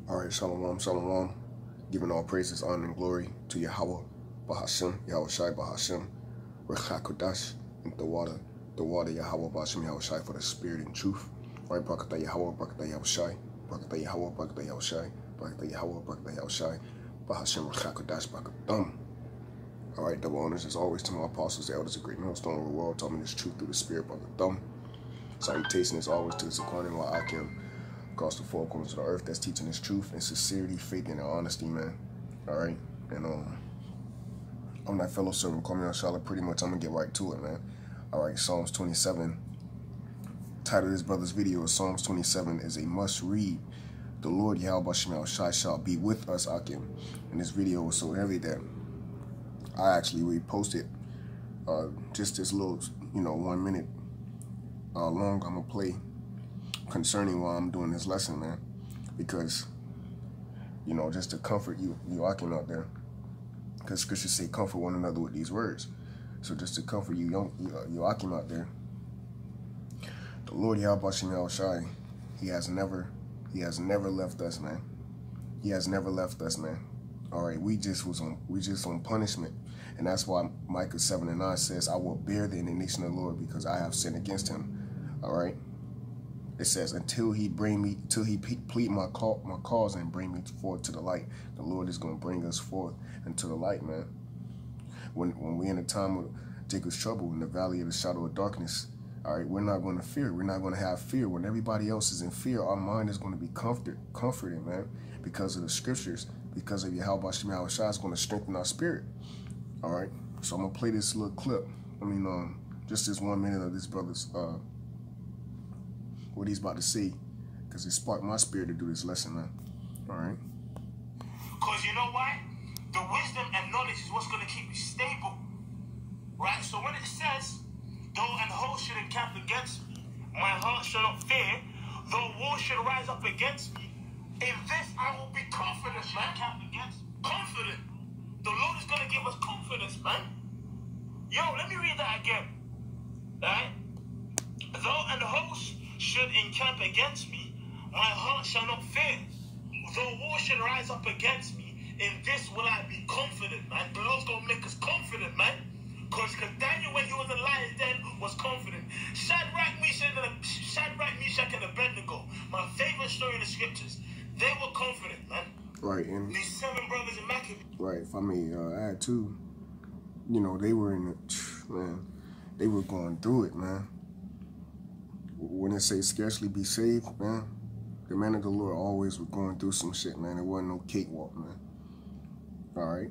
All right, shalom, shalom. Giving all praises, honor, and glory to Yahawah, Bahashem, Yahawashi, Bahashem, Rechakodash, and the water, Yahawah, Bahashem, Yahawashi, for the spirit and truth. All right, Brakata Yahawah, Brakata Yahawashi, Brakata Yahawah, Brakata Yahawashi, Brakata Yahawah, Brakata Yahawashi, Bahashem, Rechakodash, Brakatam. All right, double honors as always to my apostles, the elders, of great millstone of the world, taught me this truth through the spirit, Brakatam. Salutation as always to the Sequanian Wa'akim, across the four corners of the earth, that's teaching this truth and sincerity, faith, and honesty, man. All right, and I'm that fellow servant, call me on Charlotte. Pretty much, I'm gonna get right to it, man. All right, Psalms 27. Title of this brother's video is Psalms 27 is a must read. The Lord Yahawashi shall be with us, Akim. And this video was so heavy that I actually reposted just this little, 1 minute long I'm gonna play concerning why I'm doing this lesson, man, because just to comfort you Akim out there, because scriptures say comfort one another with these words. So just to comfort you Akim out there, the Lord Yahawashi, he has never left us, man. He has never left us, man. All right, we just on punishment, and that's why Micah 7:9 says, I will bear the indignation of the Lord because I have sinned against him. All right. It says, until he plead my cause and bring me forth to the light. The Lord is going to bring us forth into the light, man. When we're in a time of Jacob's trouble, in the valley of the shadow of darkness, all right, we're not going to fear. We're not going to have fear. When everybody else is in fear, our mind is going to be comforted, man, because of the scriptures, because of Yahawashi is going to strengthen our spirit. All right, so I'm going to play this little clip. Just this 1 minute of this brother's what he's about to say, because it sparked my spirit to do this lesson, man. All right. Because you know why? The wisdom and knowledge is what's going to keep you stable, right? So when it says, though an host should encamp against me, my heart shall not fear. Though war should rise up against me, in this I will be confident, man. Confident. The Lord is going to give us confidence, man. Yo, let me read that again. Right? Though an host should encamp against me, my heart shall not fear. Though war should rise up against me, in this will I be confident, man. The Lord's going to make us confident, man. Because Daniel, when he was alive then, was confident. Shadrach, Meshach, and Abednego, my favorite story in the scriptures, they were confident, man. Right. And these 7 brothers in Maccabees. Right. If I may add too, they were in the, man, they were going through it, man. When it say scarcely be saved, man, the man of the Lord always was going through some shit, man. It wasn't no cakewalk, man. All right.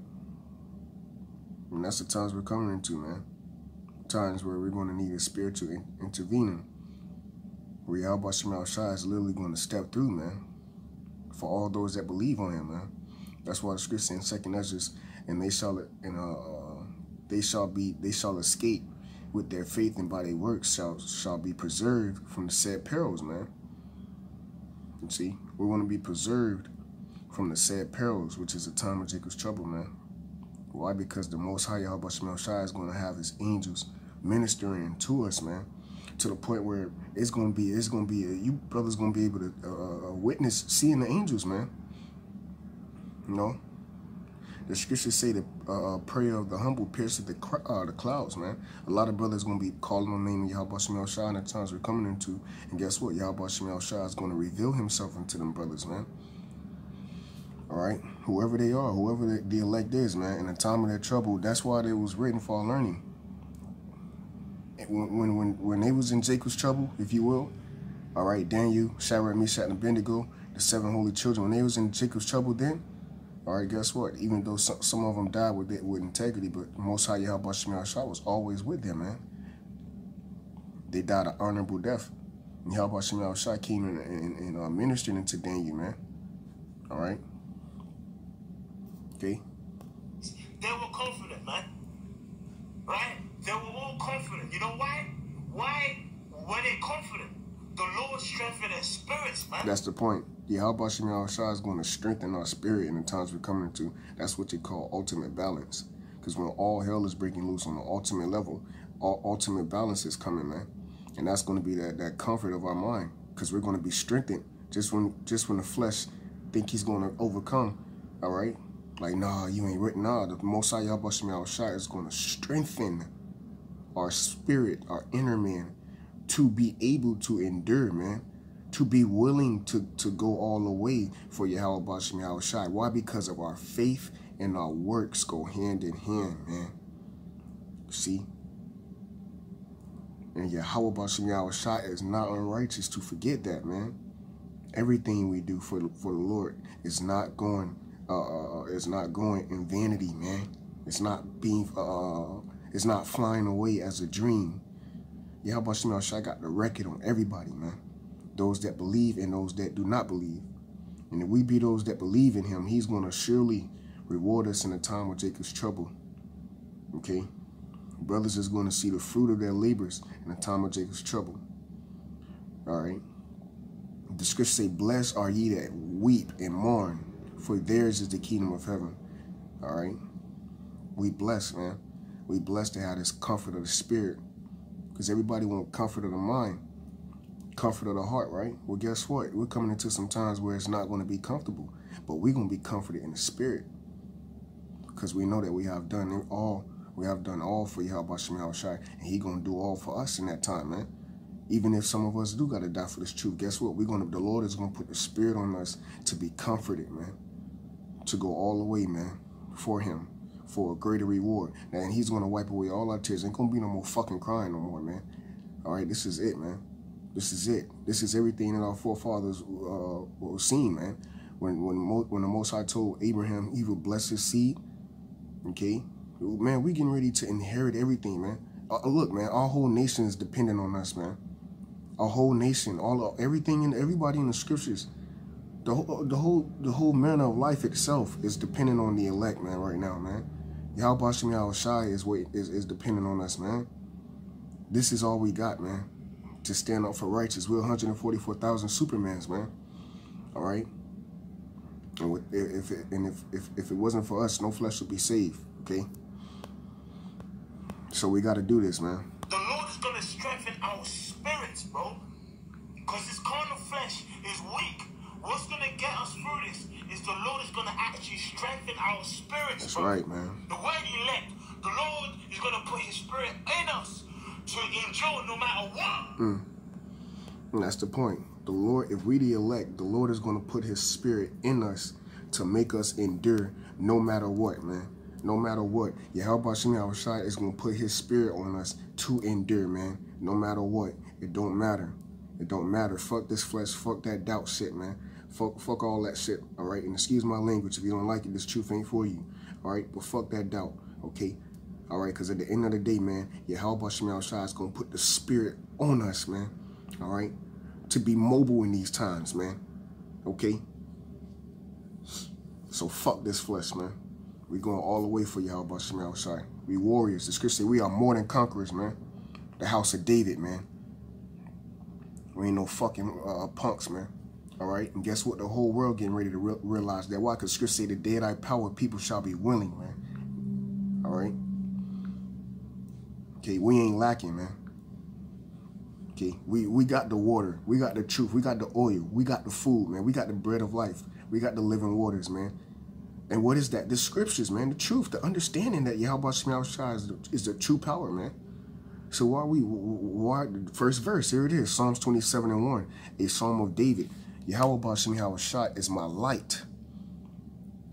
And that's the times we're coming into, man. Times where we're going to need a spiritual intervening. Where Yahawashi is literally going to step through, man. For all those that believe on him, man. That's why the scripture in 2nd Ezra, and they shall escape with their faith, and by their works shall be preserved from the said perils, man. You see, we want to be preserved from the said perils, which is the time of Jacob's trouble, man. Why? Because the Most High Yahawashi is going to have his angels ministering to us, man, to the point where you brothers going to be able to witness seeing the angels, man. The scriptures say the prayer of the humble pierces the clouds, man. A lot of brothers going to be calling on the name of Yahawashi in the times we're coming into. And guess what? Yahawashi is going to reveal himself unto them brothers, man. All right? Whoever they are, whoever the elect is, man, in the time of their trouble, that's why it was written for our learning. When they was in Jacob's trouble, if you will, all right, Daniel, Shadrach, Meshach, and Abednego, the 7 holy children, when they was in Jacob's trouble then, all right, guess what? Even though some of them died with integrity, but Most High Yahawashi was always with them, man. They died an honorable death. And Yahawashi came in and ministered into Daniel, man. All right? Okay? They were confident, man. Right? They were all confident. You know why? Why were they confident? The Lord strengthened their spirits, man. That's the point. Yahawashi is going to strengthen our spirit in the times we're coming into. That's what they call ultimate balance. Because when all hell is breaking loose on the ultimate level, all ultimate balance is coming, man. And that's going to be that comfort of our mind. Because we're going to be strengthened just when the flesh think he's going to overcome, all right? Like, nah, you ain't written. Nah, the Most High YAHAWASHI is going to strengthen our spirit, our inner man, to be able to endure, man. To be willing to go all the way for YAHAWASHI. Why? Because of our faith and our works go hand in hand, man. See? And YAHAWASHI is not unrighteous to forget that, man. Everything we do for the Lord is not going in vanity, man. It's not being it's not flying away as a dream. YAHAWASHI got the record on everybody, man. Those that believe and those that do not believe. And if we be those that believe in him, he's going to surely reward us in the time of Jacob's trouble. Okay? Brothers is going to see the fruit of their labors in the time of Jacob's trouble. All right? The scriptures say, blessed are ye that weep and mourn, for theirs is the kingdom of heaven. All right? We blessed, man. We blessed to have this comfort of the spirit. Because everybody wants comfort of the mind, comfort of the heart, right? Well, guess what? We're coming into some times where it's not going to be comfortable, but we're going to be comforted in the spirit. Because we know that we have done all. We have done all for YAHAWASHI, and he going to do all for us in that time, man. Even if some of us do got to die for this truth, guess what? The Lord is going to put the spirit on us to be comforted, man. To go all the way, man, for him, for a greater reward. And he's going to wipe away all our tears. Ain't going to be no more fucking crying no more, man. All right, this is it, man. This is it. This is everything that our forefathers were seen, man. When the Most High told Abraham he would bless his seed, okay? Man, we getting ready to inherit everything, man. Look, man, our whole nation is dependent on us, man. Our whole nation, everything and everybody in the scriptures, the whole manner of life itself is dependent on the elect, man. Right now, man, YAHAWASHI is dependent on us, man. This is all we got, man, to stand up for righteous. We're 144,000 Supermans, man. All right. And if it wasn't for us, no flesh would be saved. Okay. So we got to do this, man. The Lord is going to strengthen our spirits, bro. Because this carnal flesh is weak. What's going to get us through this is the Lord is going to actually strengthen our spirits, That's bro. right, man. The word elect, the Lord is going to put his spirit in us to endure no matter what. And that's the point. The Lord, if we the elect, the Lord is going to put his spirit in us to make us endure no matter what, man. No matter what. YAHAWASHI is going to put his spirit on us to endure, man. No matter what. It don't matter. It don't matter. Fuck this flesh. Fuck that doubt shit, man. Fuck all that shit, all right? And excuse my language. If you don't like it, this truth ain't for you, all right? But fuck that doubt, okay? All right? Because at the end of the day, man, YAHAWASHI is going to put the spirit on us, man, all right? To be mobile in these times, man, okay? So fuck this flesh, man. We going all the way for YAHAWASHI. We warriors. The scripture say we are more than conquerors, man. The house of David, man. We ain't no fucking punks, man. All right? And guess what? The whole world getting ready to realize that. Why? Because scripture say the day thy power, people shall be willing, man. All right? Okay, we ain't lacking, man. Okay, we got the water. We got the truth. We got the oil. We got the food, man. We got the bread of life. We got the living waters, man. And what is that? The scriptures, man. The truth. The understanding that YAHAWASHI is the true power, man. So why the first verse, here it is, Psalms 27:1, a psalm of David. YAHAWASHI is my light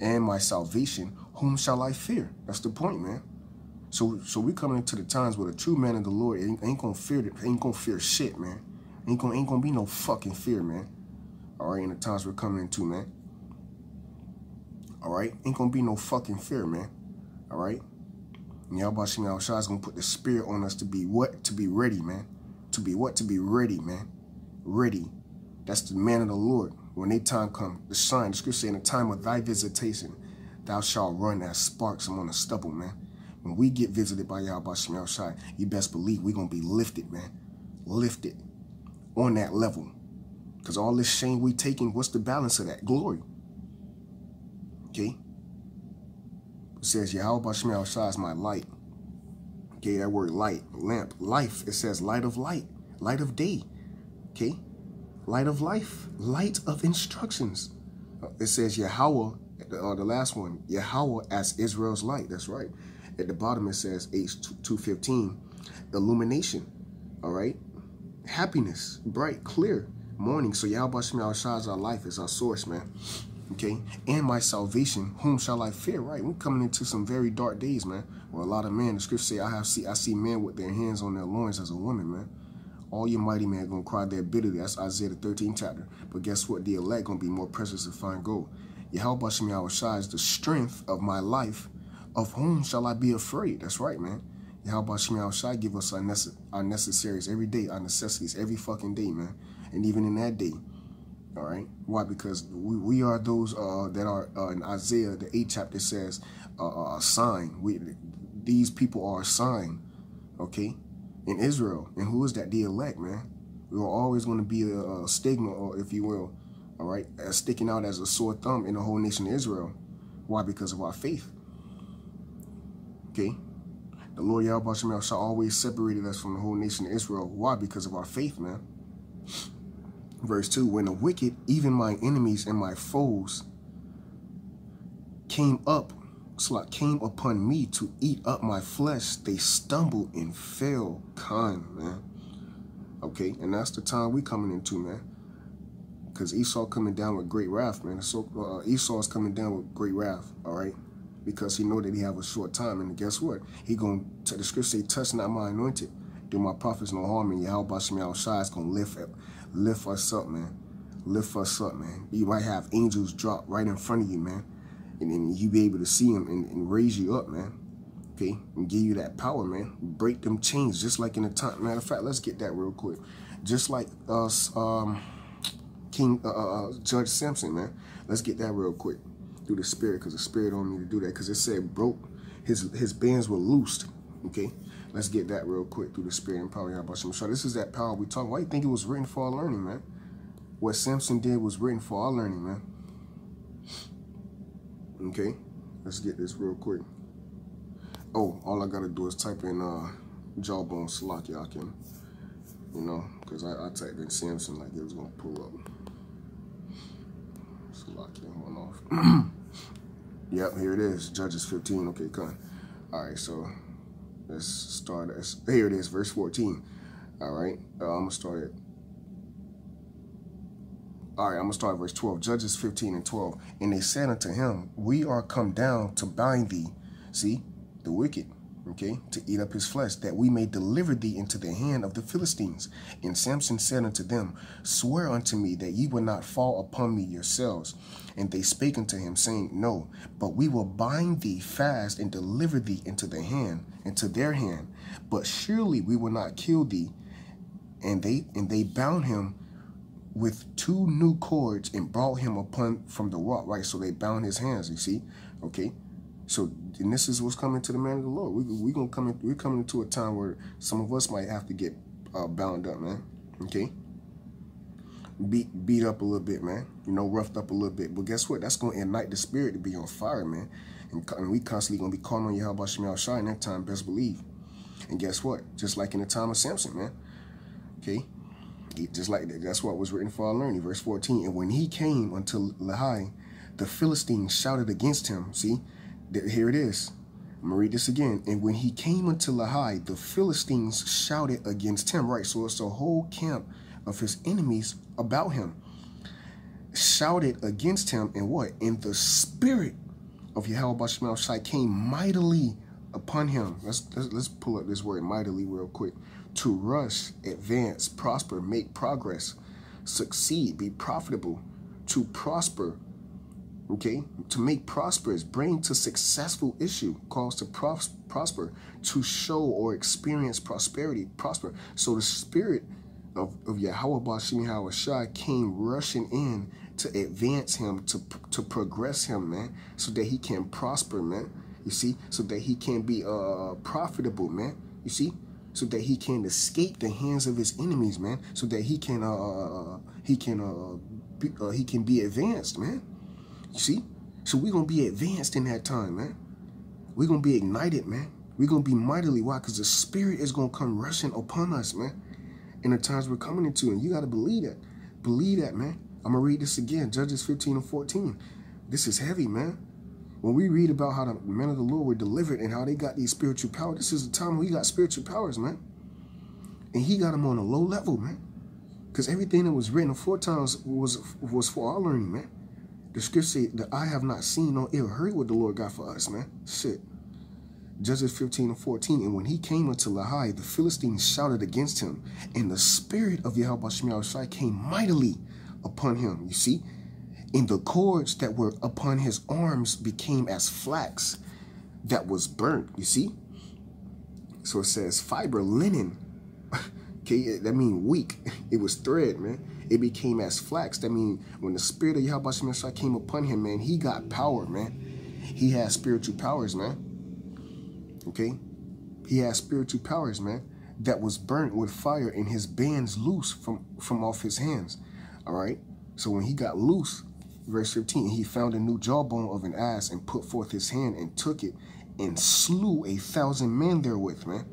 and my salvation. Whom shall I fear? That's the point, man. So we coming into the times where the true man of the Lord ain't gonna fear shit, man. Ain't gonna be no fucking fear, man. All right, in the times we're coming into, man. All right, ain't gonna be no fucking fear, man. All right. YAHAWASHI is going to put the spirit on us to be what? To be ready, man. To be what? To be ready, man. Ready. That's the man of the Lord. When they time come, the shine. The scripture say, in the time of thy visitation, thou shalt run as sparks among the stubble, man. When we get visited by YAHAWASHI, you best believe we're going to be lifted, man. Lifted on that level. Because all this shame we taking, what's the balance of that? Glory. Okay? It says, YAHAWASHI is my light. Okay, that word light, lamp, life. It says light of day. Okay? Light of life, light of instructions. It says Yahawah, the last one, Yahawah as Israel's light. That's right. At the bottom it says H2:15, illumination. All right. Happiness, bright, clear, morning. So YAHAWASHI is our life, is our source, man. Okay. And my salvation, whom shall I fear? Right. We're coming into some very dark days, man. Where a lot of men, the scripture say, I see men with their hands on their loins as a woman, man. All your mighty men gonna cry their bitterly. That's Isaiah the 13th chapter. But guess what? The elect gonna be more precious than fine gold. YAHAWASHI is the strength of my life. Of whom shall I be afraid? That's right, man. YAHAWASHI give us our necessaries every day, our necessities every fucking day, man. And even in that day. All right. Why? Because we are those that are in Isaiah the 8th chapter says a sign. These people are a sign. Okay. In Israel. And who is that? The elect, man. We are always going to be a stigma, or if you will, all right, sticking out as a sore thumb in the whole nation of Israel. Why? Because of our faith. Okay? The Lord YAHAWASHI always separated us from the whole nation of Israel. Why? Because of our faith, man. Verse 2, when the wicked, even my enemies and my foes, came upon me to eat up my flesh, they stumbled and fell. Man. Okay, and that's the time we coming into, man. Because Esau coming down with great wrath, man. So Esau is coming down with great wrath, all right? Because he know that he have a short time, and guess what? He gonna, the scripture say, touch not my anointed, do my prophets no harm, and YAHAWASHI is gonna lift us up, man. Lift us up, man. You might have angels drop right in front of you, man. And then you be able to see them and raise you up, man. Okay? And give you that power, man. Break them chains, just like in the time. Matter of fact, let's get that real quick. Just like Judge Samson, man. Let's get that real quick through the spirit, because the spirit on me to do that. Because it said broke, his bands were loosed. Okay? Let's get that real quick through the spirit and power. So this is that power we talking. Why do you think it was written for our learning, man? What Samson did was written for our learning, man. Okay, let's get this real quick. Oh, all I gotta do is type in jawbone slack, y'all can, you know, because I typed in Samson like it was gonna pull up. Slack, one off. Yep, here it is, Judges 15. Okay, come on. All right, so let's start. Here it is, verse 14. All right, I'm gonna start it. All right, I'm going to start at verse 12. Judges 15 and 12. And they said unto him, we are come down to bind thee, see, the wicked, okay, to eat up his flesh, that we may deliver thee into the hand of the Philistines. And Samson said unto them, swear unto me that ye will not fall upon me yourselves. And they spake unto him, saying, no, but we will bind thee fast and deliver thee into their hand. But surely we will not kill thee. And they bound him with 2 new cords and brought him from the rock, right? So they bound his hands, you see, okay? So, and this is what's coming to the man of the Lord. We're coming into a time where some of us might have to get bound up, man, okay? Beat up a little bit, man, you know, roughed up a little bit. But guess what? That's going to ignite the spirit to be on fire, man. And we constantly going to be calling on YAHAWASHI in that time, best believe. And guess what? Just like in the time of Samson, man, okay? Just like that. That's what was written for our learning. Verse 14. And when he came unto Lehi, the Philistines shouted against him. See, here it is. I'm going to read this again. And when he came unto Lehi, the Philistines shouted against him. Right. So it's a whole camp of his enemies about him. Shouted against him. And what? And the spirit of YAHAWASHI came mightily upon him. Let's pull up this word mightily real quick. To rush, advance, prosper, make progress, succeed, be profitable, to prosper, okay? To make prosperous, bring to successful issue, cause to prosper, to show or experience prosperity, prosper. So the spirit of YAHAWASHI came rushing in to advance him, to progress him, man, so that he can prosper, man, you see, so that he can be profitable, man, you see, so that he can escape the hands of his enemies, man, so that he can be advanced, man. You see? So we're going to be advanced in that time, man. We're going to be ignited, man. We're going to be mightily. Why? Because the spirit is going to come rushing upon us, man, in the times we're coming into. And you got to believe that. Believe that, man. I'm going to read this again. Judges 15 and 14. This is heavy, man. When we read about how the men of the Lord were delivered and how they got these spiritual powers, this is the time when he got spiritual powers, man. And he got them on a low level, man. Because everything that was written aforetime was for our learning, man. The scripture said that I have not seen nor ever heard what the Lord got for us, man. Shit. Judges 15 and 14. And when he came unto Lahai, the Philistines shouted against him, and the spirit of YAHAWASHI came mightily upon him. You see? And the cords that were upon his arms became as flax that was burnt. You see? So it says fiber, linen. Okay, that means weak. It was thread, man. It became as flax. That means when the spirit of YAHAWASHI came upon him, man, he got power, man. He has spiritual powers, man. Okay? He has spiritual powers, man, that was burnt with fire and his bands loose from off his hands. All right? So when he got loose, verse 15, he found a new jawbone of an ass and put forth his hand and took it and slew 1,000 men therewith, man.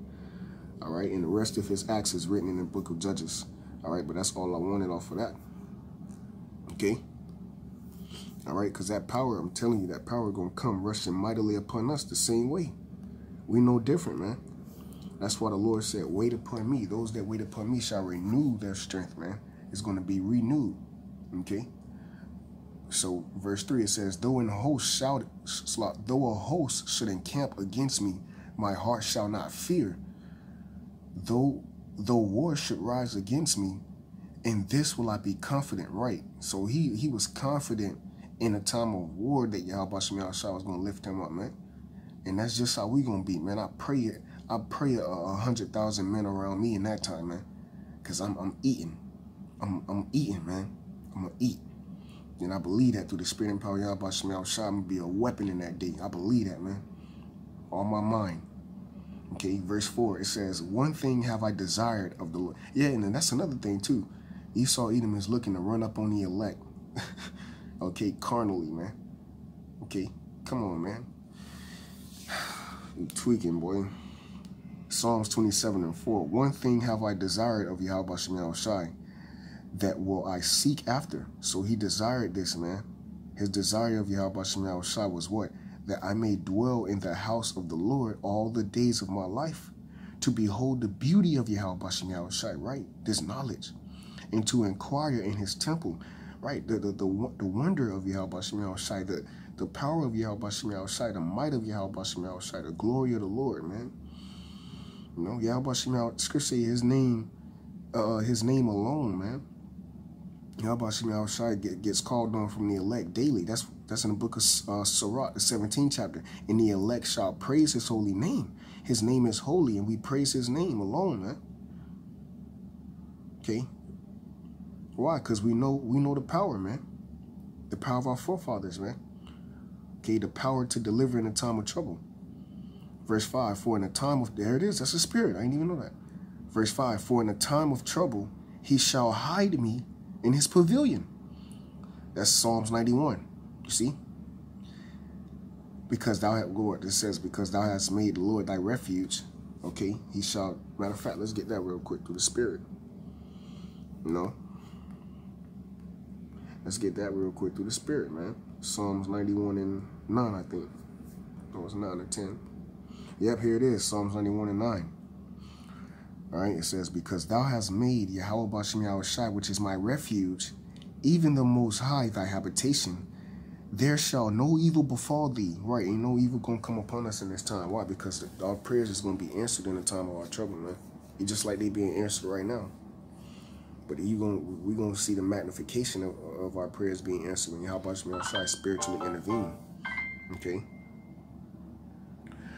All right, and the rest of his acts is written in the book of Judges. All right, but that's all I wanted off of that. Okay? All right, because that power, I'm telling you, that power going to come rushing mightily upon us the same way. We no different, man. That's why the Lord said, wait upon me. Those that wait upon me shall renew their strength, man. It's going to be renewed. Okay? So verse 3, it says, though a host should encamp against me, my heart shall not fear. Though war should rise against me, in this will I be confident. Right. So he was confident in a time of war that YAHAWASHI was going to lift him up, man. And that's just how we going to be, man. I pray 100,000 men around me in that time, man. Because I'm eating. I'm eating, man. I'm going to eat. And I believe that through the spirit and power of YAHAWASHI, I'm going to be a weapon in that day. I believe that, man. All my mind. Okay, verse 4, it says, one thing have I desired of the Lord. Yeah, and then that's another thing, too. Esau, Edom is looking to run up on the elect. Okay, carnally, man. Okay, come on, man. You tweaking, boy. Psalms 27 and 4. One thing have I desired of YAHAWASHI, that will I seek after. So he desired this, man. His desire of YAHAWASHI was what? That I may dwell in the house of the Lord all the days of my life, to behold the beauty of YAHAWASHI, right? This knowledge, and to inquire in his temple, right? The wonder of YAHAWASHI, the power of YAHAWASHI, the might of YAHAWASHI, the glory of the Lord, man. You know, YAHAWASHI, scripture, his name alone, man. YAHAWASHI gets called on from the elect daily. That's in the book of Sirach, the 17th chapter. And the elect shall praise his holy name. His name is holy, and we praise his name alone, man. Okay? Why? Because we know the power, man. The power of our forefathers, man. Okay, the power to deliver in a time of trouble. Verse 5, for in a time of, there it is, that's a spirit. I didn't even know that. Verse 5, for in a time of trouble, he shall hide me in his pavilion. That's Psalms 91. You see? Because thou hast, Lord, it says, because thou hast made the Lord thy refuge. Okay, he shall, matter of fact, let's get that real quick through the spirit. You know? Let's get that real quick through the spirit, man. Psalms 91 and 9, I think. No, it's 9 and 10. Yep, here it is, Psalms 91 and 9. All right, it says, because thou hast made YAHAWASHI, which is my refuge, even the Most High thy habitation, there shall no evil befall thee. Right, ain't no evil going to come upon us in this time. Why? Because our prayers is going to be answered in the time of our trouble, man. It's just like they being answered right now. But we're going to see the magnification of our prayers being answered when YAHAWASHI spiritually intervene. Okay?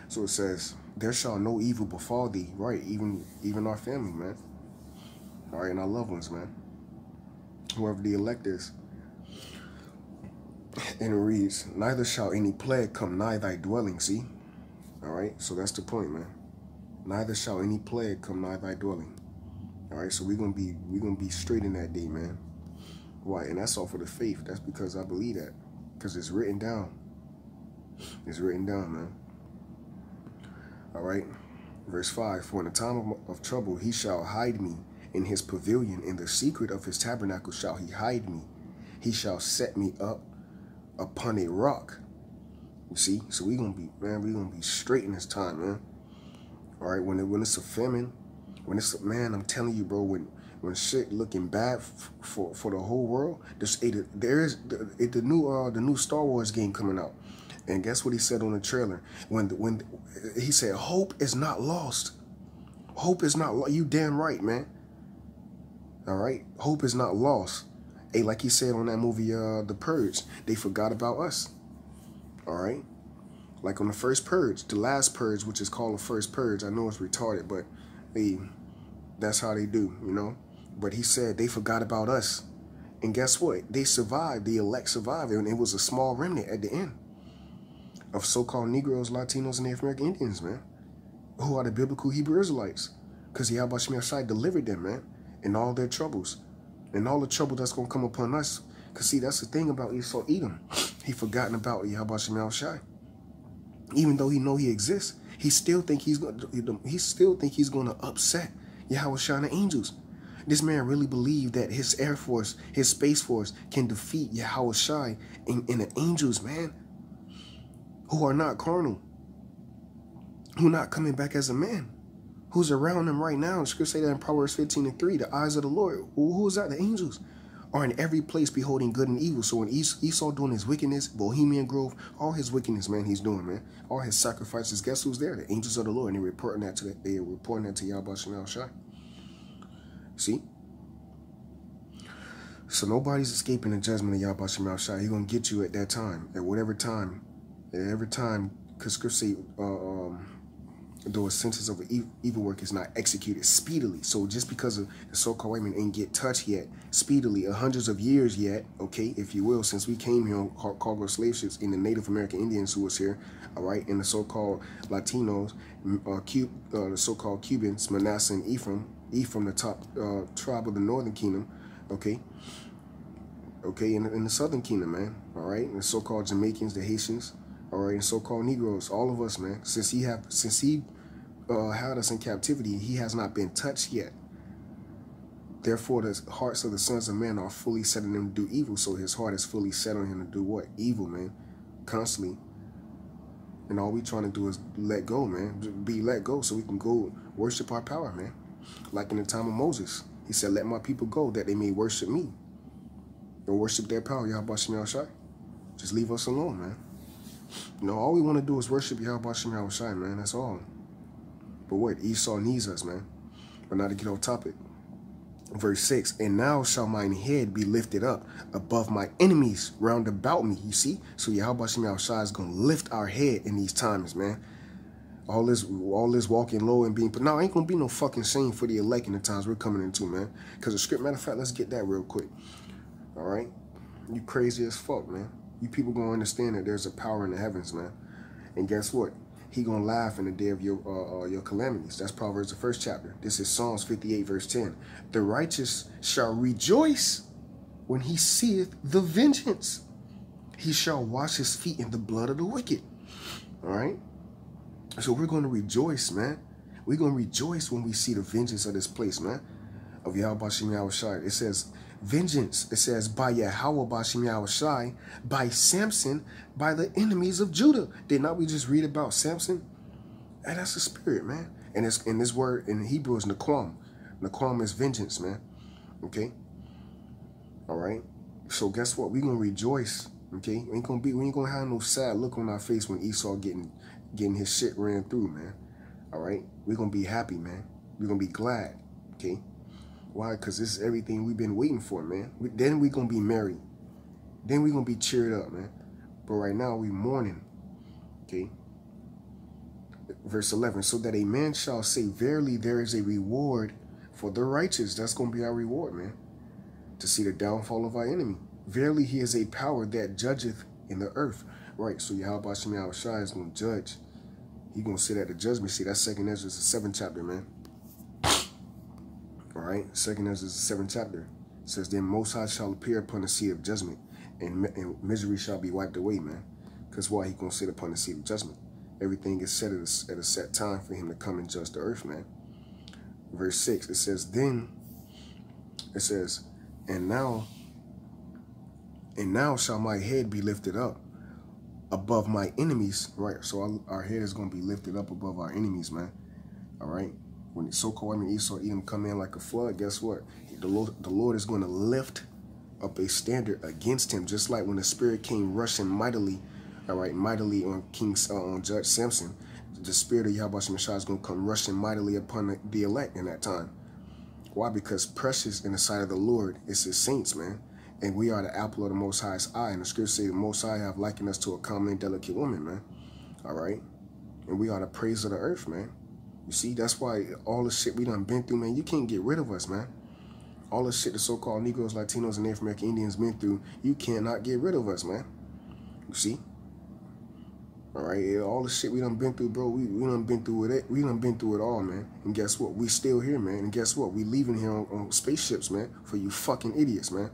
So it says, there shall no evil befall thee. Right, even our family, man. All right, and our loved ones, man. Whoever the elect is. And it reads, neither shall any plague come nigh thy dwelling. See? All right, so that's the point, man. Neither shall any plague come nigh thy dwelling. All right, so we're gonna be straight in that day, man. Why? And that's all for the faith. That's because I believe that, because it's written down. It's written down, man. All right, verse 5. For in the time of trouble he shall hide me in his pavilion. In the secret of his tabernacle shall he hide me. he shall set me up upon a rock. You see? So we gonna be, man, we gonna be straight in this time, man. All right, when it's a famine, when it's a, man, I'm telling you, bro, when shit looking bad for the whole world, there's the new Star Wars game coming out, and guess what he said on the trailer? When he said, hope is not lost. Hope is not lost. You damn right, man. All right, hope is not lost. Hey, like he said on that movie, The Purge, they forgot about us. All right, like on the first purge, the last purge, which is called the first purge. I know it's retarded, but hey, that's how they do, you know. But he said they forgot about us, and guess what? They survived. The elect survived, and it was a small remnant at the end of so-called Negroes, Latinos, and Native American Indians, man, who are the biblical Hebrew Israelites, because YAHAWASHI delivered them, man, in all their troubles, and all the trouble that's gonna come upon us. Because see, that's the thing about Esau Edom. He forgotten about YAHAWASHI. Even though he know he exists, he still think he's gonna upset YAHAWASHI and the angels. This man really believed that his Air Force, his Space Force, can defeat YAHAWASHI and the angels, man, who are not carnal, who not coming back as a man, who's around them right now. The scripture say that in Proverbs 15:3, the eyes of the Lord, who's that? The angels are in every place beholding good and evil. So when Esau doing his wickedness, Bohemian Grove, all his wickedness, man, he's doing, man. All his sacrifices, guess who's there? The angels of the Lord. And they're reporting that to YAHAWASHI. See? So nobody's escaping the judgment of YAHAWASHI. He's going to get you at that time, at whatever time, at every time, because scripture say, though a sentence of evil work is not executed speedily. So just because of the so-called white man ain't get touched yet, speedily, hundreds of years yet, okay, if you will, since we came here on cargo slave ships, in the Native American Indians who was here, all right, and the so-called Latinos, the so-called Cubans, Manasseh and Ephraim, the top tribe of the Northern Kingdom, okay, in the Southern Kingdom, man, all right, and the so-called Jamaicans, the Haitians, all right, and so-called Negroes, all of us, man, since he had us in captivity, he has not been touched yet. Therefore, the hearts of the sons of men are fully set on him to do evil. So his heart is fully set on him to do what? Evil, man, constantly. And all we trying to do is let go, man. Be let go so we can go worship our power, man. Like in the time of Moses, he said, let my people go that they may worship me. Or worship their power, YAHAWASHI. Just leave us alone, man. You know, all we want to do is worship YAHAWASHI, man. That's all. But what? Esau needs us, man. But not to get off topic. Verse 6, and now shall mine head be lifted up above my enemies round about me. You see? So YAHAWASHI is going to lift our head in these times, man. All this walking low and being... But now ain't going to be no fucking shame for the elect in the times we're coming into, man. Because the script, matter of fact, let's get that real quick. All right? You crazy as fuck, man. You people going to understand that there's a power in the heavens, man. And guess what? He going to laugh in the day of your calamities. That's Proverbs, the 1st chapter. This is Psalms 58, verse 10. The righteous shall rejoice when he seeth the vengeance. He shall wash his feet in the blood of the wicked. All right? So we're going to rejoice, man. We're going to rejoice when we see the vengeance of this place, man. Of YAHAWASHI. It says... vengeance, it says, by YAHAWASHI, by Samson, by the enemies of Judah. Did not we just read about Samson? And that's the spirit, man. And it's in this word in Hebrew is naquam. Naquam is vengeance, man. Okay? All right? So guess what? We're gonna rejoice. Okay? We ain't gonna have no sad look on our face when Esau getting his shit ran through, man. All right? We're gonna be happy, man. We're gonna be glad. Okay? Why? Because this is everything we've been waiting for, man. Then we're going to be merry. Then we're going to be cheered up, man. But right now, we mourning. Okay? Verse 11. So that a man shall say, verily, there is a reward for the righteous. That's going to be our reward, man. To see the downfall of our enemy. Verily, he is a power that judgeth in the earth. Right, so YAHAWASHI is going to judge. He's going to sit at the judgment seat. That's 2nd Ezra, the 7th chapter, man. All right, 2nd Ezra, the 7th chapter. It says, then Most High shall appear upon the seat of judgment, and misery shall be wiped away, man. Because why? He going to sit upon the seat of judgment. Everything is set at a set time for him to come and judge the earth, man. Verse 6, it says, and now And now shall my head be lifted up above my enemies, right? So our head is going to be lifted up above our enemies, man. All right? When the so-called women Esau, Edom come in like a flood, guess what? The Lord is going to lift up a standard against him, just like when the spirit came rushing mightily, all right, mightily on on Judge Samson. The spirit of YAHAWASHI is going to come rushing mightily upon the elect in that time. Why? Because precious in the sight of the Lord is his saints, man. And we are the apple of the Most High's eye. And the scripture says the Most High have likened us to a comely and delicate woman, man. All right? And we are the praise of the earth, man. You see, that's why all the shit we done been through, man, you can't get rid of us, man. All the shit the so-called Negroes, Latinos, and Native American Indians been through, you cannot get rid of us, man. You see? All right? All the shit we done been through, bro, we done been through it. We done been through it all, man. And guess what? We still here, man. And guess what? We leaving here on spaceships, man, for you fucking idiots, man.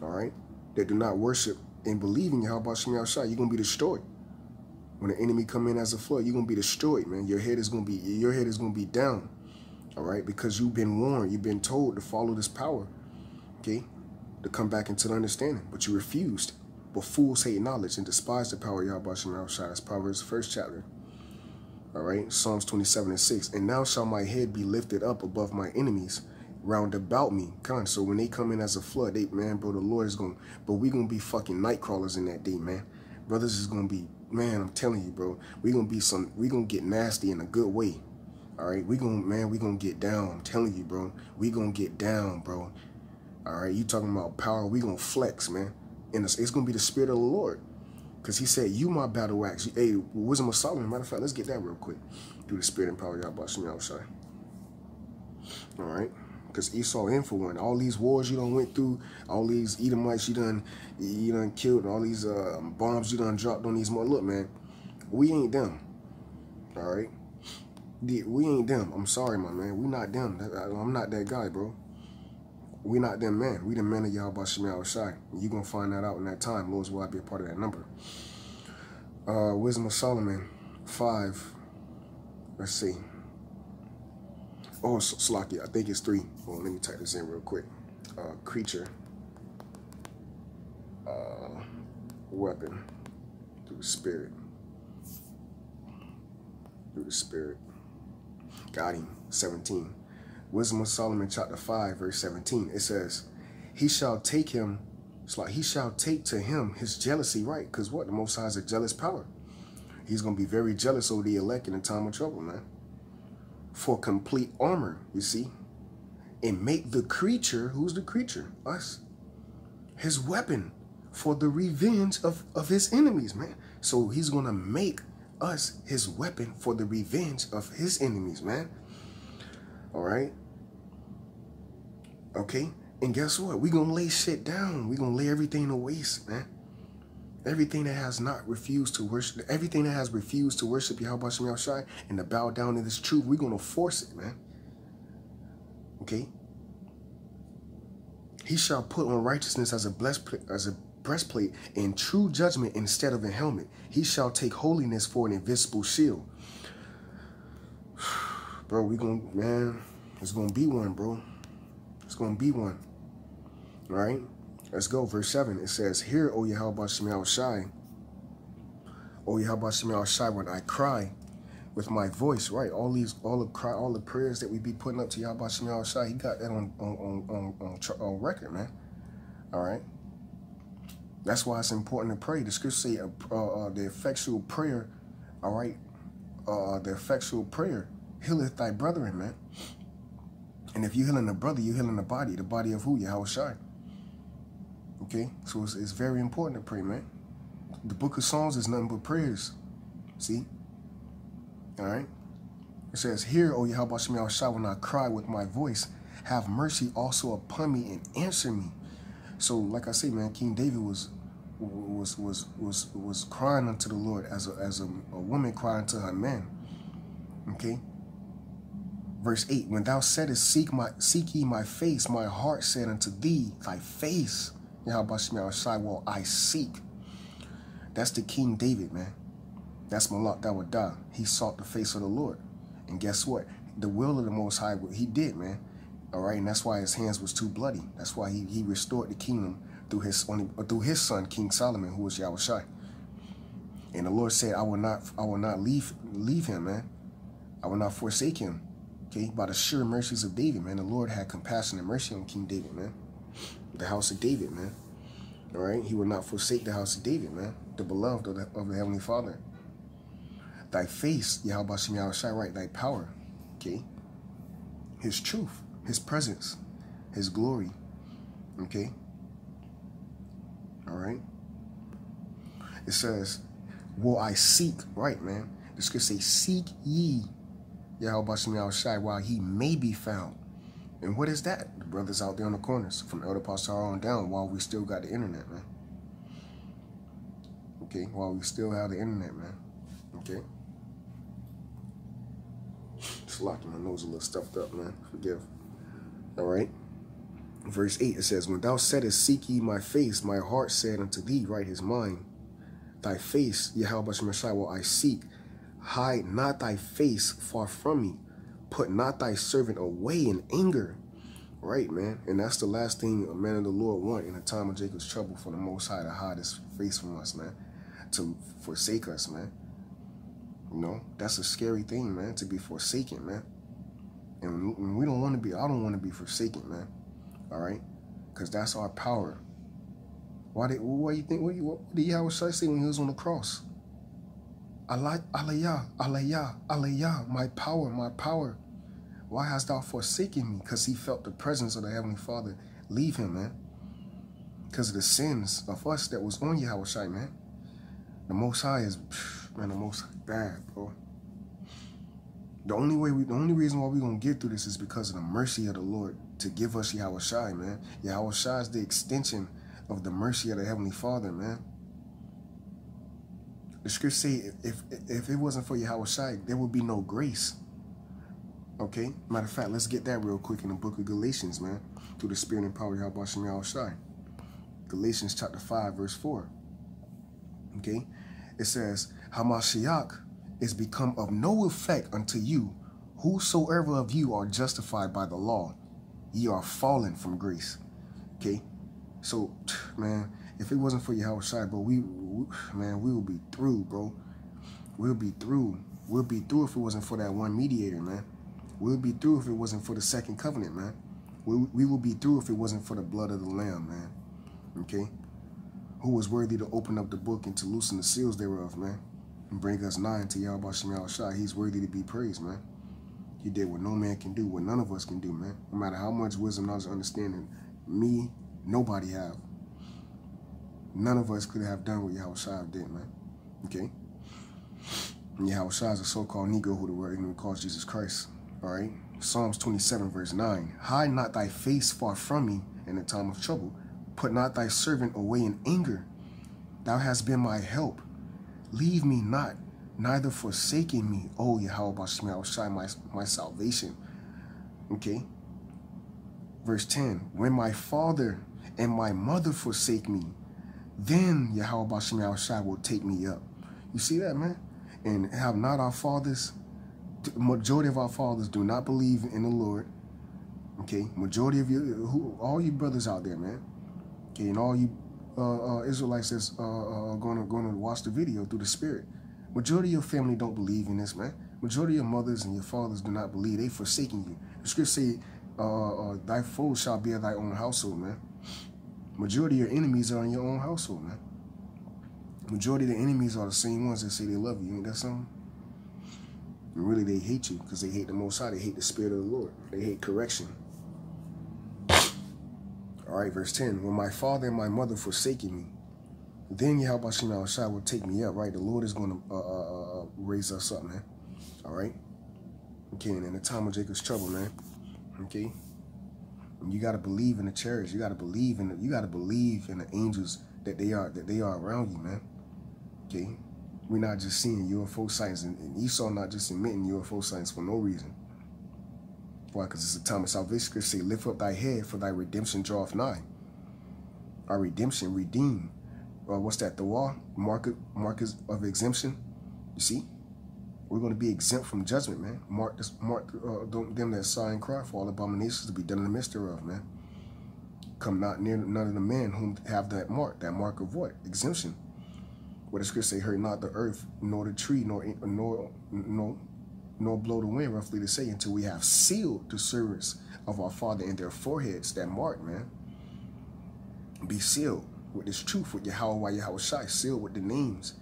All right, that do not worship and believe in YAHAWASHI, you're gonna be destroyed. When the enemy come in as a flood, you're gonna be destroyed, man. Your head is gonna be down. All right, because you've been warned, you've been told to follow this power, okay, to come back into the understanding, but you refused. But fools hate knowledge and despise the power of YAHAWASHI. That's Proverbs, the 1st chapter. All right, Psalms 27:6. And now shall my head be lifted up above my enemies round about me. So when they come in as a flood, man, bro, the Lord is going, but we going to be fucking night crawlers in that day, man. Brothers is going to be, man, I'm telling you, bro, we going to get nasty in a good way. All right, we going to get down. I'm telling you, bro, we going to get down, bro. All right, you talking about power, we going to flex, man. And it's going to be the spirit of the Lord. Because he said, you my battle axe. Hey, wisdom of Solomon, matter of fact, let's get that real quick. Through the spirit and power of YAHAWASHI. All right. Because Esau in for one. All these wars you done went through, all these Edomites you done killed, all these bombs you done dropped on these more. Look, man, we ain't them. All right? We ain't them. I'm sorry, my man. We not them. I'm not that guy, bro. We not them, man. We the men of YAHAWASHI. You going to find that out in that time. Lord's will I be a part of that number. Wisdom of Solomon 5. Let's see. Oh, Slakia, I think it's 3. Well, let me type this in real quick. Creature. Weapon. Through the spirit. Through the spirit. Got him. 17. Wisdom of Solomon chapter 5, verse 17. It says, he shall take him, it's like he shall take to him his jealousy, right? Because what? The Most High is a jealous power. He's going to be very jealous over the elect in a time of trouble, man. For complete armor, you see, and make the creature, who's the creature? Us, his weapon for the revenge of his enemies, man. So he's going to make us his weapon for the revenge of his enemies, man. All right. Okay. And guess what? We're going to lay shit down. We're going to lay everything to waste, man. Everything that has not refused to worship, everything that has refused to worship YAHAWASHI and to bow down to this truth, we're going to force it, man. Okay? He shall put on righteousness as a breastplate and true judgment instead of a helmet. He shall take holiness for an invisible shield. Bro, we going to, man, it's going to be one, bro. It's going to be one. All right? Let's go. Verse 7. It says, hear, O YAHAWASHI, O YAHAWASHI, when I cry with my voice, right? All the prayers that we be putting up to YAHAWASHI, he got that on record, man. All right. That's why it's important to pray. The scripture say the effectual prayer, all right, the effectual prayer healeth thy brethren, man. And if you're healing the brother, you're healing the body of who? YAHAWASHI. Okay, so it's very important to pray, man. The book of Psalms is nothing but prayers. See? All right? It says, hear, O YAHAWASHI, when I cry with my voice, have mercy also upon me and answer me. So, like I say, man, King David was crying unto the Lord as a woman crying to her man. Okay? Verse 8, when thou saidest, seek ye my face, my heart said unto thee, thy face, YAHAWASHI, will I seek. That's the King David, man. That's Malak Dawadah. He sought the face of the Lord. And guess what? The will of the Most High, he did, man. All right, and that's why his hands was too bloody. That's why he restored the kingdom through his son, King Solomon, who was Yahawashi. And the Lord said, I will not leave him, man. I will not forsake him. Okay, by the sure mercies of David, man. The Lord had compassion and mercy on King David, man. The house of David, man. All right, he will not forsake the house of David, man. The beloved of the Heavenly Father. Thy face, YAHAWASHI, YAHAWASHI, right, thy power, okay? His truth, his presence, his glory, okay? All right? It says, will I seek, right, man? The scripture says, seek ye YAHAWASHI, YAHAWASHI while he may be found. And what is that? The brothers out there on the corners, from Elder Pastor on down, while we still got the internet, man. Okay, while we still have the internet, man. Okay? Just locking my nose a little stuffed up, man. Forgive. All right? Verse 8, it says, when thou saidest, seek ye my face, my heart said unto thee, right, his mind. Thy face, YAHAWASHI, YAHAWASHI, will I seek. Hide not thy face far from me. Put not thy servant away in anger. Right, man. And that's the last thing a man of the Lord want in a time of Jacob's trouble, for the Most High to hide his face from us, man. To forsake us, man. You know, that's a scary thing, man, to be forsaken, man. And we don't want to be, I don't want to be forsaken, man. All right? Because that's our power. What do you think, what did Yahawashi say when he was on the cross? Alayah, Alayah, Alayah, my power, my power. Why hast thou forsaken me? Because he felt the presence of the Heavenly Father leave him, man. Because of the sins of us that was on Yahawashi, man. The Most High is, man, the Most bad, bro. The only reason why we're going to get through this is because of the mercy of the Lord to give us Yahawashi, man. Yahawashi is the extension of the mercy of the Heavenly Father, man. The scripture say if it wasn't for Yahawashi, there would be no grace. Okay? Matter of fact, let's get that real quick in the book of Galatians, man. Through the spirit and power of YAHAWASHI, YAHAWASHI. Galatians chapter 5, verse 4. Okay? It says, Hamashiach is become of no effect unto you, whosoever of you are justified by the law, ye are fallen from grace. Okay? So, man, if it wasn't for Yahawashi, bro, we will be through, bro. We'll be through. We'll be through if it wasn't for that one mediator, man. We'll be through if it wasn't for the second covenant, man. We will be through if it wasn't for the blood of the Lamb, man. Okay? Who was worthy to open up the book and to loosen the seals thereof, man. And bring us nigh to YAHAWASHI, YAHAWASHI. He's worthy to be praised, man. He did what no man can do, what none of us can do, man. No matter how much wisdom, knowledge, understanding me, nobody have. None of us could have done what Yahawashi did, man. Okay? And Yahawashi is a so-called Negro who the word ignorant calls Jesus Christ. All right? Psalms 27, verse 9. Hide not thy face far from me in the time of trouble. Put not thy servant away in anger. Thou hast been my help. Leave me not, neither forsaking me, O YAHAWASHI, YAHAWASHI, my salvation. Okay? Verse 10. When my father and my mother forsake me, then YAHAWASHI, YAHAWASHI will take me up. You see that, man? And have not our fathers, the majority of our fathers do not believe in the Lord. Okay? Majority of you, all you brothers out there, man. Okay, and all you Israelites that's gonna watch the video through the Spirit. Majority of your family don't believe in this, man. Majority of your mothers and your fathers do not believe. They forsaking you. The scripture say, thy foes shall be of thy own household, man. Majority of your enemies are in your own household, man. Majority of the enemies are the same ones that say they love you. Ain't that something? And really, they hate you because they hate the Most High. They hate the Spirit of the Lord. They hate correction. All right, verse 10. When my father and my mother forsaken me, then YAHAWASHI, YAHAWASHI will take me up, right? The Lord is going to raise us up, man. All right? Okay, and in the time of Jacob's trouble, man. Okay? And you got to believe in the chariots. You got to believe in the angels that they are around you, man. Okay? We're not just seeing UFO sightings, and Esau not just emitting UFO sightings for no reason. Why? Because it's a time of salvation. Scripture say, lift up thy head, for thy redemption draweth nigh. Our redemption, redeem. What's that? The law? Markers of exemption. You see? We're going to be exempt from judgment, man. Mark them that sigh and cry for all abominations to be done in the midst thereof, man. Come not near none of the men whom have that mark. That mark of what? Exemption. What the scripture say, hurt not the earth, nor the tree, nor blow the wind, roughly to say, until we have sealed the servants of our Father in their foreheads. That mark, man. Be sealed with this truth, with YAHAWAH, YAHAWASHI, sealed with the names.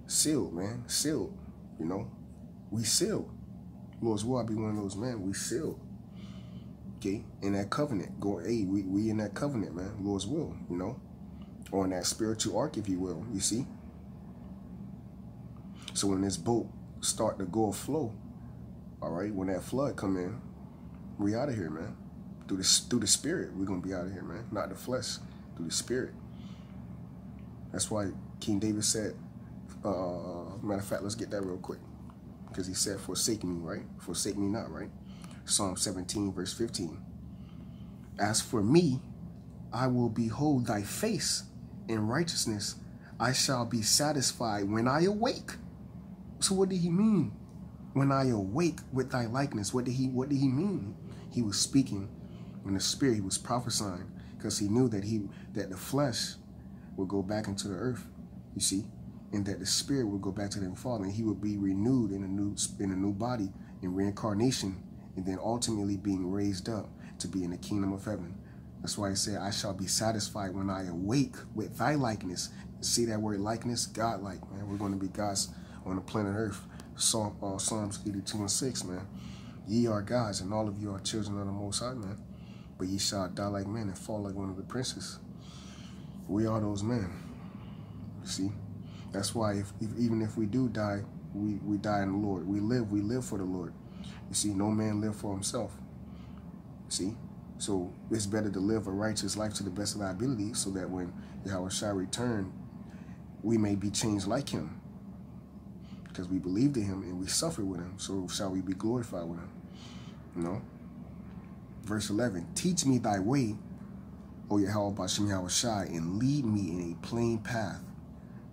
Sealed, man. Sealed. You know, we sealed. Lord's will, I be one of those, man. We sealed. Okay, in that covenant. Hey, we in that covenant, man. Lord's will, you know. Or in that spiritual ark, if you will, you see. So when this boat start to go afloat, all right, when that flood come in, we out of here, man. Through the spirit, we're gonna be out of here, man. Not the flesh, through the spirit. That's why King David said, matter of fact, let's get that real quick. Because he said, forsake me, right? Forsake me not, right? Psalm 17, verse 15. As for me, I will behold thy face in righteousness. I shall be satisfied when I awake. So what did he mean? When I awake with thy likeness, what did he mean? He was speaking in the spirit. He was prophesying because he knew that the flesh would go back into the earth, you see, and that the spirit would go back to the Father, and he would be renewed in a new body in reincarnation, and then ultimately being raised up to be in the kingdom of heaven. That's why he said, I shall be satisfied when I awake with thy likeness. See that word likeness? God-like, man. We're going to be gods on the planet Earth. Psalms 82:6, man. Ye are gods, and all of you are children of the Most High, man. But ye shall die like men and fall like one of the princes. We are those men. You see? That's why even if we do die, we die in the Lord. We live for the Lord. You see, no man live for himself. See? So it's better to live a righteous life to the best of our ability so that when Yahweh shall return, we may be changed like him. Because we believed in him and we suffered with him. So shall we be glorified with him. You know? Verse 11. Teach me thy way, O Yahawah Bashim Yahawashi, and lead me in a plain path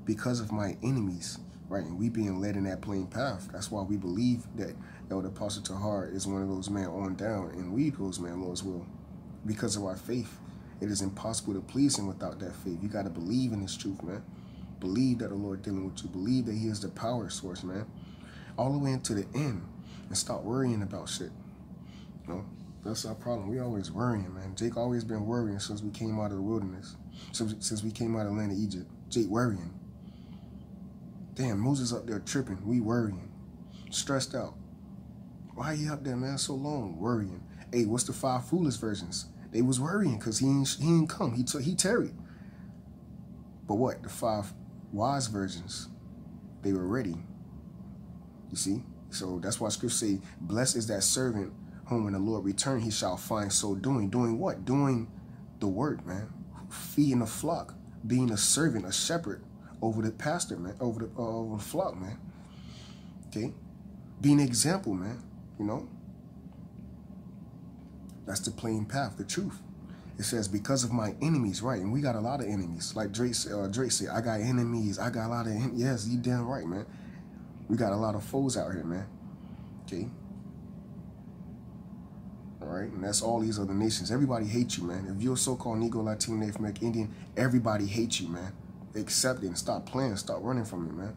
because of my enemies. Right? And we being led in that plain path. That's why we believe that Elder Apostle Tahar is one of those men on down, and we those men, Lord's will. Because of our faith, it is impossible to please him without that faith. You got to believe in this truth, man. Believe that the Lord dealing with you. Believe that he is the power source, man. All the way into the end, and stop worrying about shit. You know, that's our problem. We always worrying, man. Jake always been worrying since we came out of the wilderness. Since we came out of the land of Egypt. Jake worrying. Damn, Moses up there tripping. We worrying. Stressed out. Why he up there, man, so long? Worrying. Hey, what's the 5 foolish virgins? They was worrying because he ain't come. He tarried. But what? The 5 wise virgins, they were ready. You see? So that's why scripture say, blessed is that servant whom when the Lord return, he shall find so doing. Doing what? Doing the work, man. Feeding the flock. Being a servant, a shepherd over the pastor, man. Over the flock, man. Okay? Being an example, man. You know? That's the plain path, the truth. It says, because of my enemies, right? And we got a lot of enemies. Like Drake said, I got enemies. I got a lot of enemies. Yes, you damn right, man. We got a lot of foes out here, man. Okay? All right? And that's all these other nations. Everybody hates you, man. If you're a so-called Negro, Latino, Native American, Indian, everybody hates you, man. Accept it and stop playing. Stop running from it, man.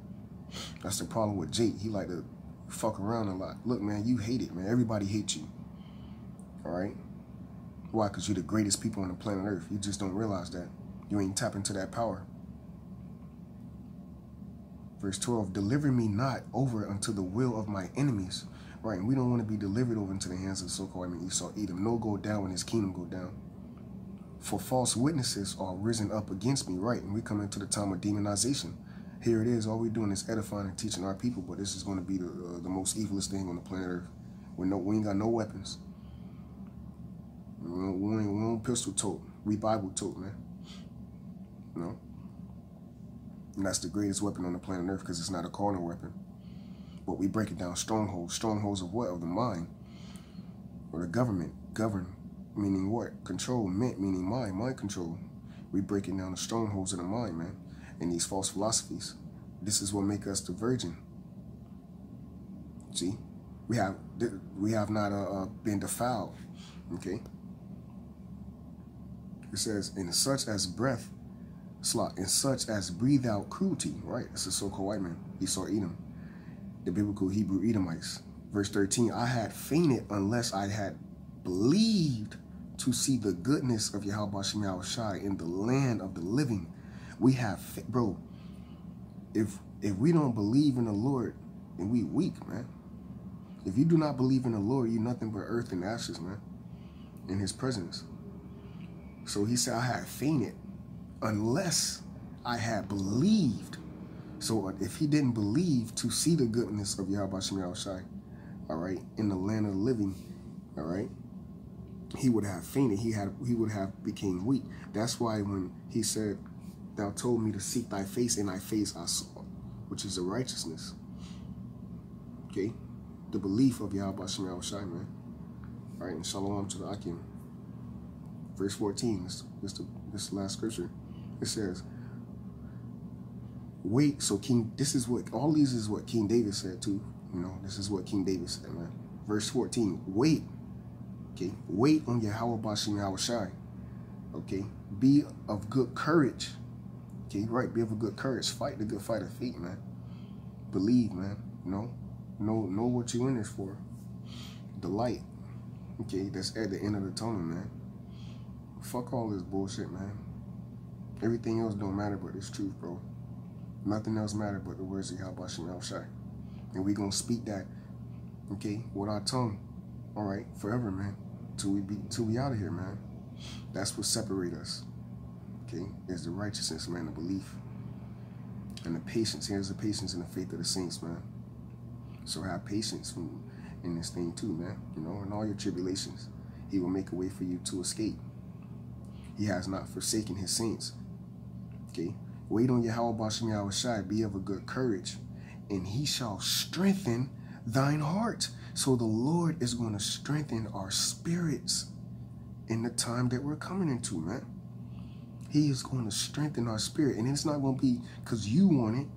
That's the problem with Jake. He like to fuck around a lot. Look, man, you hate it, man. Everybody hates you. All right? Why? Because you're the greatest people on the planet Earth. You just don't realize that. You ain't tap into that power. Verse 12, deliver me not over unto the will of my enemies. Right, and we don't want to be delivered over into the hands of the so-called Esau, Edom. No go down when his kingdom go down. For false witnesses are risen up against me. Right, and we come into the time of demonization. Here it is. All we're doing is edifying and teaching our people, but this is going to be the most evilest thing on the planet Earth. We ain't got no weapons. We don't pistol tote. We Bible tote, man. You know? And that's the greatest weapon on the planet Earth because it's not a carnal weapon. But we break it down strongholds. Strongholds of what? Of the mind. Or the government. Govern, meaning what? Control. Meaning mind. Mind control. We break it down the strongholds of the mind, man. And these false philosophies. This is what make us the virgin. See? We have not been defiled. Okay? It says, in such as breath, in such as breathe out cruelty, right? That's a so-called white man, Esau Edom, the biblical Hebrew Edomites. Verse 13, I had fainted unless I had believed to see the goodness of YAHAWASHI in the land of the living. We have, bro, if we don't believe in the Lord, then we weak, man. If you do not believe in the Lord, you're nothing but earth and ashes, man, in his presence. So he said, I had fainted unless I had believed. So if he didn't believe to see the goodness of YAHAWASHI, all right, in the land of the living, all right, he would have fainted. He would have became weak. That's why when he said, thou told me to seek thy face, and thy face I saw, which is the righteousness. Okay, the belief of YAHAWASHI, man. All right, and shalom to the Akim. Verse 14, this last scripture. It says, wait, so this is what, all these is what King David said too. You know, this is what King David said, man. Verse 14, wait, okay, wait on YAHAWASHI, okay, be of good courage, okay, right, be of good courage, fight the good fight of faith, man. Believe, man, know what you're in this for. The light, okay, that's at the end of the tunnel, man. Fuck all this bullshit, man. Everything else don't matter but this truth, bro. Nothing else matters but the words of YAHAWASHI. And we gonna speak that, okay, with our tongue, all right, forever, man, till we out of here, man. That's what separates us, okay, is the righteousness, man, the belief, and the patience. Here's the patience and the faith of the saints, man. So have patience in this thing too, man. You know, in all your tribulations, he will make a way for you to escape. He has not forsaken his saints. Okay, wait on YAHAWASHI, be of a good courage, and he shall strengthen thine heart. So the Lord is going to strengthen our spirits in the time that we're coming into, man. He is going to strengthen our spirit, and it's not going to be because you want it.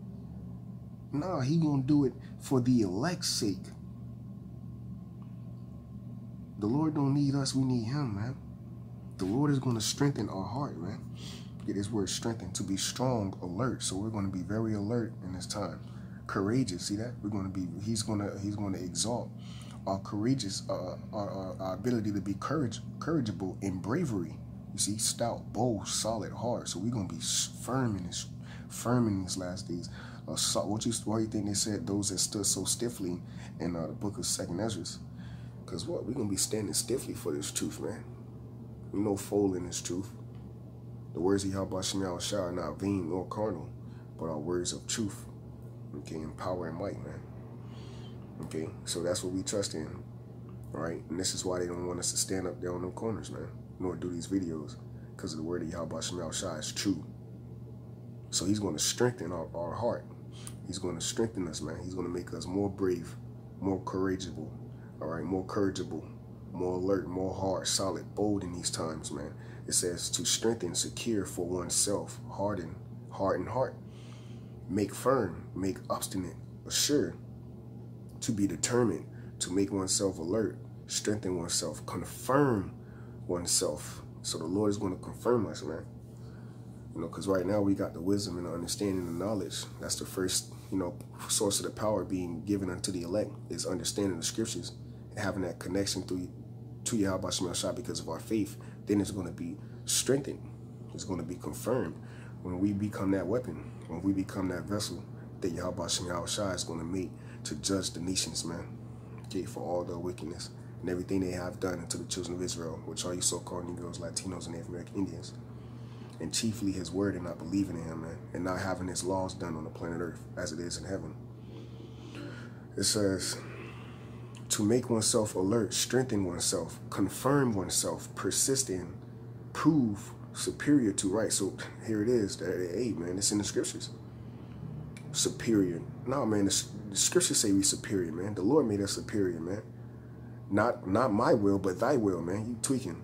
No, he going to do it for the elect's sake. The Lord don't need us, we need him, man. The Lord is going to strengthen our heart, man. Get his word strengthened, to be strong, alert. So we're going to be very alert in this time. Courageous, see that? We're going to be, he's going to exalt our courageous, our ability to be courageable in bravery. You see, stout, bold, solid, hard. So we're going to be firm in these last days. Why do you think they said those that stood so stiffly in the book of 2nd Ezra? Because what? We're going to be standing stiffly for this truth, man. No fold in this truth. The words of YAHAWASHI are not vain nor carnal, but are words of truth, okay, in power and might, man. Okay, so that's what we trust in, all right? And this is why they don't want us to stand up there on them corners, man, nor do these videos, because the word of YAHAWASHI is true. So he's going to strengthen our heart. He's going to strengthen us, man. He's going to make us more brave, more courageable, all right, more courageable, more alert, more hard, solid, bold in these times, man. It says to strengthen, secure for oneself, harden heart, make firm, make obstinate, assure, to be determined, to make oneself alert, strengthen oneself, confirm oneself. So the Lord is going to confirm us, man. You know, because right now we got the wisdom and the understanding and knowledge. That's the first, you know, source of the power being given unto the elect, is understanding the scriptures and having that connection to YAHAWASHI because of our faith. Then it's going to be strengthened. It's going to be confirmed when we become that weapon, when we become that vessel that YAHAWASHI is going to make to judge the nations, man. Okay, for all the wickedness and everything they have done unto the children of Israel, which are you so-called Negroes, Latinos, and Native American Indians. And chiefly his word and not believing in him, man, and not having his laws done on the planet Earth as it is in heaven. It says, to make oneself alert, strengthen oneself, confirm oneself, persist in, prove superior to, right? So here it is. Hey, man, it's in the scriptures. Superior. No, man, the scriptures say we superior, man. The Lord made us superior, man. Not my will, but thy will, man. You tweaking.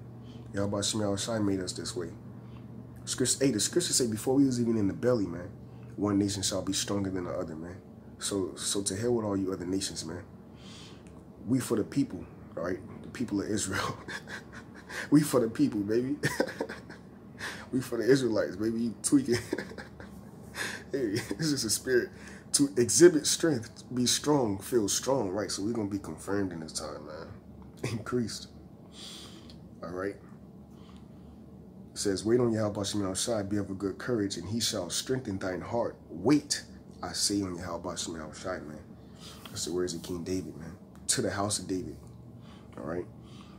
YAHAWASHI made us this way. The scriptures say before we was even in the belly, man, one nation shall be stronger than the other, man. So to hell with all you other nations, man. We for the people, all right? The people of Israel. We for the people, baby. We for the Israelites, baby. You tweaking. Hey, it's just a spirit to exhibit strength, be strong, feel strong, right? So we're going to be confirmed in this time, man. Increased. All right. It says, wait on YAHAWASHI YAHAWASHI, be of a good courage, and he shall strengthen thine heart. Wait, I say on YAHAWASHI YAHAWASHI, man. That's the words of King David, man. To the house of David. All right.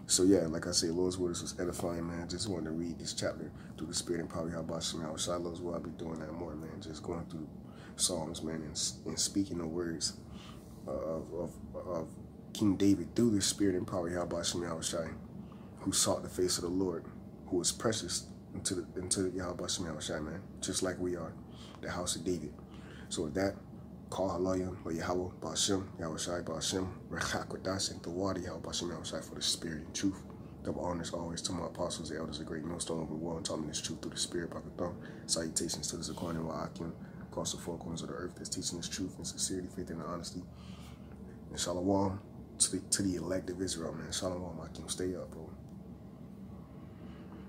So yeah, like I say, Lord's word is edifying, man. Just wanted to read this chapter through the spirit and power of YAHAWASHI YAHAWASHI. Lord's word, I'll be doing that more, man. Just going through Psalms, man, and speaking the words of King David through the spirit and power of YAHAWASHI YAHAWASHI, who sought the face of the Lord, who was precious into YAHAWASHI YAHAWASHI, man, just like we are, the house of David. So with that, call Hallelujah, Yahawah, Ba'ashem, Yahawashi, Ba'ashem, Rechakodash, and the water, YAHAWASHI YAHAWASHI, for the spirit and truth. Double honors always to my apostles, the elders, a great millstone over the world, and taught me this truth through the spirit, Bakathon. Salutations to the Zaquan and Wa'akim, across the four corners of the earth, that's teaching this truth and sincerity, faith, and honesty. And shalom to the elect of Israel, man. Shalom, Akim. Stay up, bro.